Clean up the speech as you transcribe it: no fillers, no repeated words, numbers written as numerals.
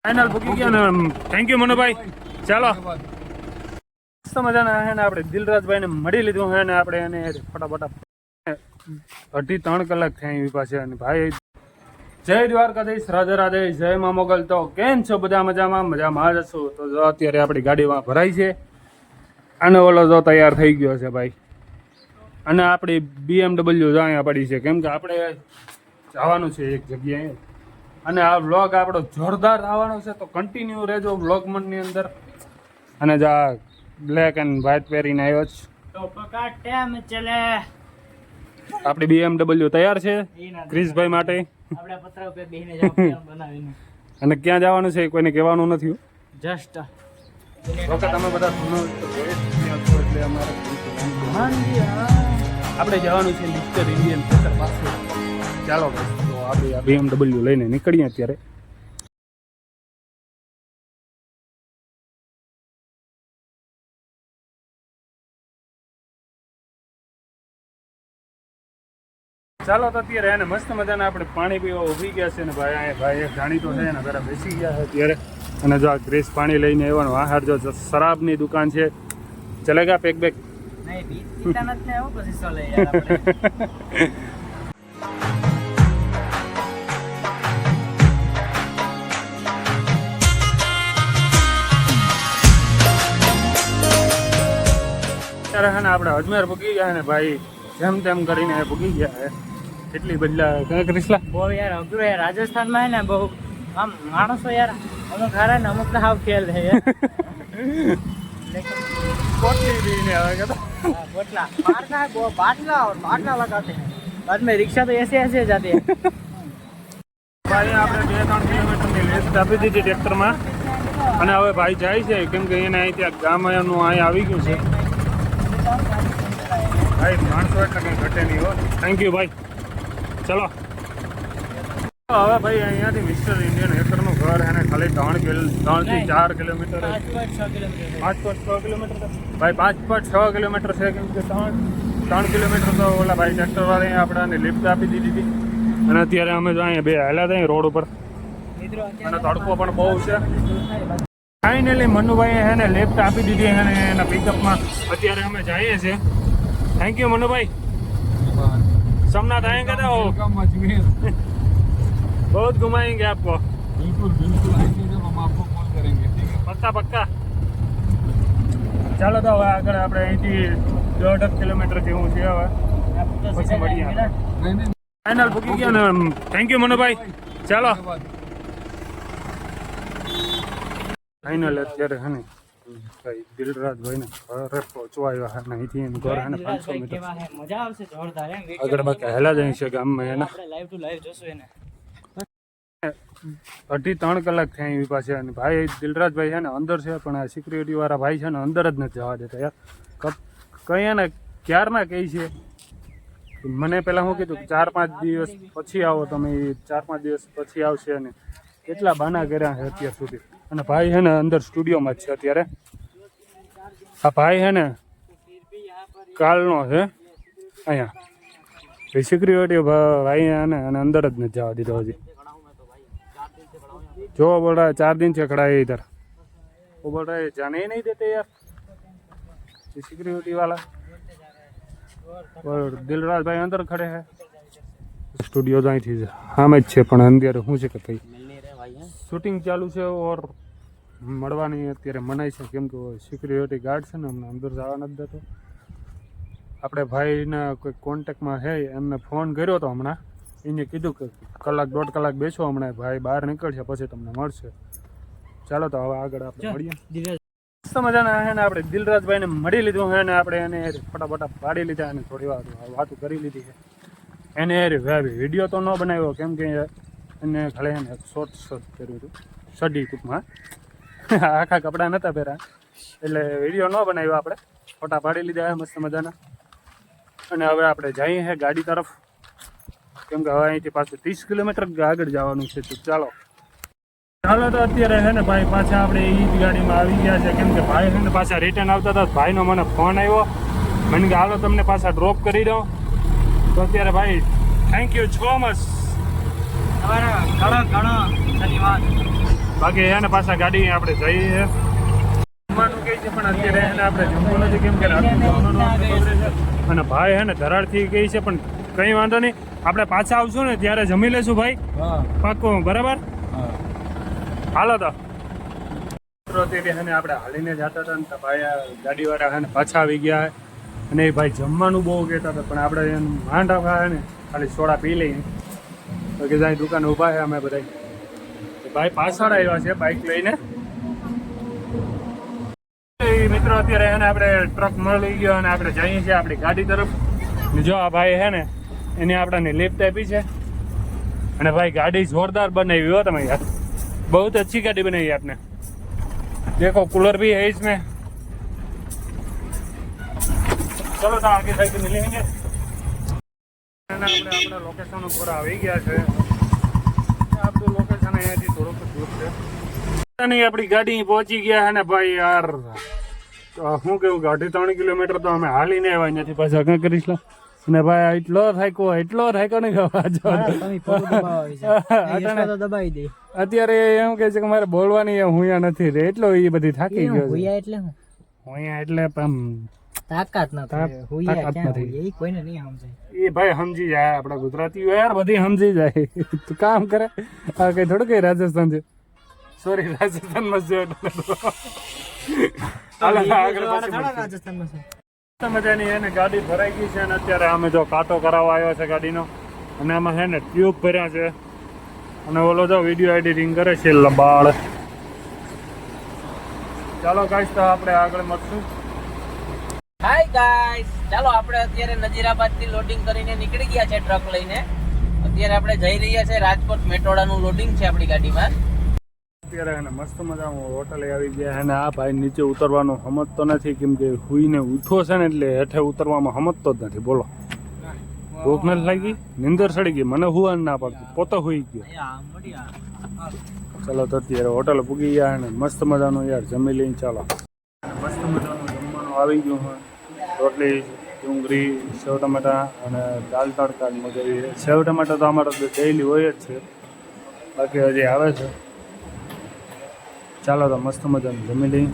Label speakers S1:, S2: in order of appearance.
S1: Final ભૂકી ગયા ને થેન્ક યુ મનુભાઈ. ચાલો મસ્ત મજાના હે ને આપણે દિલરાજભાઈને મળી લીધું હે ને આપણે એને ફટાફટ 2.5-3 કલાક થઈ આવી પાસે. અને ભાઈ જય દ્વારકાધીશ, રાધે રાધે, જય મા મોગલ. તો કેમ છો બધા? મજામાં જ હશો. તો જો અત્યારે આપણી ગાડીમાં ભરાઈ છે અને ઓલો જો તૈયાર થઈ ગયો છે ભાઈ. અને આપણી BMW જો અહીંયા પડી છે, કેમ કે આપણે જવાનું છે એક જગ્યાએ અને આ વ્લોગ આપણો જોરદાર આવવાનો છે. તો કન્ટિન્યુ રહેજો વ્લોગની અંદર. અને જો આ બ્લેક એન્ડ વ્હાઇટ પહેરીને આવ્યો છે
S2: તો પકા ટાઈમ ચલે.
S1: આપણી BMW તૈયાર છે ક્રિશભાઈ માટે.
S2: આપણે પતરા ઉપર બેહીને જાવ બનાવીને.
S1: અને ક્યાં જવાનું છે કોઈને કહેવાનું નથી.
S2: જસ્ટ
S1: ઓકે, તમે બધા સુનો એટલે અમારે આપણે જવાનું છે મિસ્ટર ઇન્ડિયન થિયેટર પાસે. ચાલો ભાઈ, તો આપણે આ BMW લઈને નીકળીએ અત્યારે. ચાલો તો અત્યારે એને મસ્ત મજાના આપણે પાણી પીવા ઊભી ગયા છે ને ભાઈ. ભાઈ એક જાણીતો છે એના ઘરે બેસી ગયા છે અત્યારે. અને જો આ ગ્રેસ પાણી લઈને આવવાનું બહાર જો શરાબની દુકાન છે. ચલેગા પેક બેક?
S2: નહીં, પીતા નથી ને આવું પછી ચાલે યાર આપણે.
S1: અત્યારે છે ને આપણે અજમેર પૂગી ગયા ને ભાઈ. જેમ તેમ કરીને પૂગી ગયા છે. કેટલી બદલા ક્રિશલા
S2: બહુ યાર અઘરું યાર. રાજસ્થાનમાં હે ને બહુ આમ માણસો યાર અમુક હારા ને અમુક ના હાવ ખેલ છે યાર.
S1: કોટલી પીને આવે કે
S2: बोतला मारना है, वो बाटला और बाटला लगाते हैं बाद में रिक्शा तो ऐसे ऐसे जाते हैं.
S1: ભાઈ આપણે 2-3 કિલોમીટરની લેફ્ટ આપી દીધી ટ્રેક્ટરમાં. અને હવે ભાઈ જાય છે કેમ કે એને અહીં ત્યાં ગામ એનું અહીં આવી ગયું છે ભાઈ. માણસો એટલે કંઈ ઘટે નહીં હો. થેન્ક યુ ભાઈ. ચલો હવે ભાઈ અહીંયાથી મિસ્ટર ઇન્ડિયન હેકરનું ઘર એને ખાલી 3 થી 4 કિલોમીટર 5.6 કિલોમીટર ભાઈ 5.6 કિલોમીટર છે. કેમ કે 3 કિલોમીટર તો ઓલા ભાઈ ટ્રેક્ટરવાળા આપણાને લિફ્ટ આપી દીધી હતી. અને અત્યારે અમે જો અહીંયા બે હાલ્યા હતા રોડ ઉપર અને તડકો પણ બહુ છે. ફાઇનલી મનુભાઈએ એને લિફ્ટ આપી દીધી અને એના પિકઅપમાં અત્યારે અમે જઈએ છીએ. Thank you Manubhai. सोमनाथ आएंगे तो बहुत घुमाएंगे आपको.
S3: बिल्कुल बिल्कुल आएंगे जब हम आपको कॉल करेंगे.
S1: पक्का पक्का. ચાલો તો હવે આગળ આપણે અહીંથી 1.5 કિલોમીટર જેવું છે. હવે પછી મળીએ. ફાઇનલ ભૂકી ગયા ને. Thank you Manubhai. ચાલો ફાઇનલ અત્યારે હે ને ભાઈ દિલરાજભાઈ ને ઘરે પહોંચવા આવ્યા છે. અહીંથી એનું ઘર હે 500 મીટર
S2: મજા આવશે જોરદાર એમ.
S1: આગળ બાકી હેલા જાય છે ગામમાં એના.
S2: આપણે લાઈવ ટુ લાઈવ જોશું એને.
S1: 2.5-3 કલાક થઈ આવી પાસે. અને ભાઈ દિલરાજભાઈ છે ને અંદર છે પણ આ સિક્યુરિટી વાળા ભાઈ છે ને અંદર જ નથી જવા દેતા યાર. કઈ ને ક્યારના કહે છે. મને પહેલાં શું કીધું 4-5 દિવસ પછી આવો તમે. 4-5 દિવસ પછી આવશે. અને કેટલા બાના કર્યા છે અત્યાર સુધી. અને ભાઈ છે ને અંદર સ્ટુડિયોમાં જ છે અત્યારે. આ ભાઈ છે ને કાલનો છે અહીંયા સિક્યુરિટી ભાઈ અને અંદર જ નથી જવા દીધો હજી. जो बोल रहा है 4 दिन से खड़ा है इधर. वो बोल रहा है जाने ही नहीं देते यार सिक्योरिटी वाला. और दिलराज भाई अंदर खड़े हैं. स्टूडियो जाई थी हाँ मैं છે પણ અંદર શું છે કે ભાઈ શૂટિંગ ચાલુ છે. ઓર મળવાની અત્યારે મનાય છે કેમ કે સિક્યુરિટી ગાર્ડ છે ને અમને અંદર જવા નથી દેતો. આપણે ભાઈના કોઈ કોન્ટેક્ટમાં છે એમને ફોન કર્યો હતો હમણાં. એને કીધું કે 1-1.5 કલાક બેસો હમણાં ભાઈ બહાર નીકળશે પછી તમને મળશે. ચાલો તો હવે આગળ આપણે મળીએ. મસ્ત મજાના છે ને આપણે દિલરાજભાઈને મળી લીધું છે ને આપણે એને ફટાફટ પાડી લીધા અને થોડી વાર વાતો કરી લીધી છે. એને વિડીયો તો ન બનાવ્યો કેમ કે એને ખાલી એને શોર્ટ કર્યું હતું સ્ટડી ટૂંકમાં. આખા કપડાં નહોતા પહેર્યા એટલે વિડીયો ન બનાવ્યો. આપણે ફોટા પાડી લીધા છે મસ્ત મજાના. અને હવે આપણે જઈએ છીએ ગાડી તરફ કેમ કે હવે અહીંથી પાછું 30 કિલોમીટર આગળ જવાનું છે. તો ચાલો તો અત્યારે છે ને ભાઈ પાછા આપણે એ જ ગાડીમાં આવી ગયા છે. કેમ કે ભાઈ છે ને પાછા રિટર્ન આવતા હતા. ભાઈનો મને ફોન આવ્યો. મને કે હાલો તમને પાછા ડ્રોપ કરી દઉં. તો અત્યારે ભાઈ થેન્ક યુ સો મચ.
S2: ઘણો ધન્યવાદ.
S1: બાકી એને પાછા ગાડી આપણે જઈએ જમવાનું કહે છે પણ અત્યારે એને આપણે જમવું નથી કેમ કે રાતનું જમવાનું આપણે બગડે છે અને ભાઈ હે ને ધરાડથી કહે છે પણ કંઈ વાંધો નહીં આપણે પાછા આવશું ને ત્યારે જમી લેશું ભાઈ પાક્કું બરાબર હાલો તો અત્યારે હે ને આપણે હાલીને જતા હતા ને તો ભાઈ ગાડીવાળા હે ને પાછા આવી ગયા અને એ ભાઈ જમવાનું બહુ કહેતા હતા પણ આપણે એને માંડ ખાય ને ખાલી સોડા પી લઈએ તો કે જાય દુકાન ઊભા છે અમે બધા ભાઈ પાછળ આવ્યા છે બાઇક લઈને મિત્રો અત્યારે એને આપણે ટ્રક મળી ગયો અને આપણે જઈએ છીએ આપણી ગાડી તરફ જો આ ભાઈ છે ને એને આપણને લિફ્ટ આપી છે અને ભાઈ ગાડી જોરદાર બનાવી हो તમે यार बहुत अच्छी गाड़ी बनाई आपने देखो कूलर भी है इसमें चलो तो आगे साइड मिलेंगे આપણે લોકેશન ઉપર આવી ગયા છે આપણું લોકેશન અહીંયાથી થોડુંક દૂર છે આપણી ગાડી પહોંચી ગયા છે ને ભાઈ યાર શું કેવું કે 2.5 કિલોમીટર તો અમે હાલીને આવ્યા નથી પાછા કંઈ કરીશ અને ભાઈ એટલો થાક્યો ને અત્યારે એમ કે છે કે મારે બોલવાની હુંયા નથી રે એટલો એ બધી થાકી ગયો હુંયા એટલે તાકાત નથી એ ભાઈ સમજી જાય આપડા ગુજરાતીઓ યાર બધી સમજી જાય તું કામ કરે આ કઈ થોડું કઈ રાજસ્થાન છે સોરી રાજસ્થાન માં છે મજાની એને ગાડી ભરાઈ ગઈ છે અને અત્યારે અમે જો કાંટો કરાવવા આવ્યો છે ગાડીનો અને આમાં છે ને ટ્યુબ ભર્યા છે અને ઓલો જો વિડીયો એડિટિંગ કરે છે લબાડ ચાલો ગાઈસ તો આપણે આગળ મળશું
S2: હાય ગાઈસ ચાલો આપણે અત્યારે નજીરાબાદ થી લોડિંગ કરીને નીકળી ગયા છે ટ્રક લઈને અત્યારે આપણે જઈ રહ્યા છે રાજકોટ મેટોડાનું લોડિંગ છે આપણી ગાડીમાં
S1: અત્યારે એને મસ્ત મજાનું હોટલે આવી ગયા અને આ ભાઈ નીચે ઉતરવાનું સમજતો નથી કેમ કે હુઈને ઉઠો છે ને એટલે હેઠે ઉતરવામાં સમજતો જ નથી બોલો ભૂખ નથી લાગી નિંદર ચડી ગઈ મને હુવા ના પડતું પોતે હુઈ ગયો ચાલો તો અત્યારે હોટલ પૂગી ગયા અને મસ્ત મજાનું યાર જમી લઈને ચાલો મસ્ત મજાનું જમવાનું આવી ગયું હોય રોટલી ડુંગળી સેવ ટમાટા અને દાલ તડકા મજા આવી સેવ ટમાટા તો અમારે તો ડેઈલી હોય જ છે બાકી હજી આવે છે ચાલો તો મસ્ત મજાનું જમી લઈએ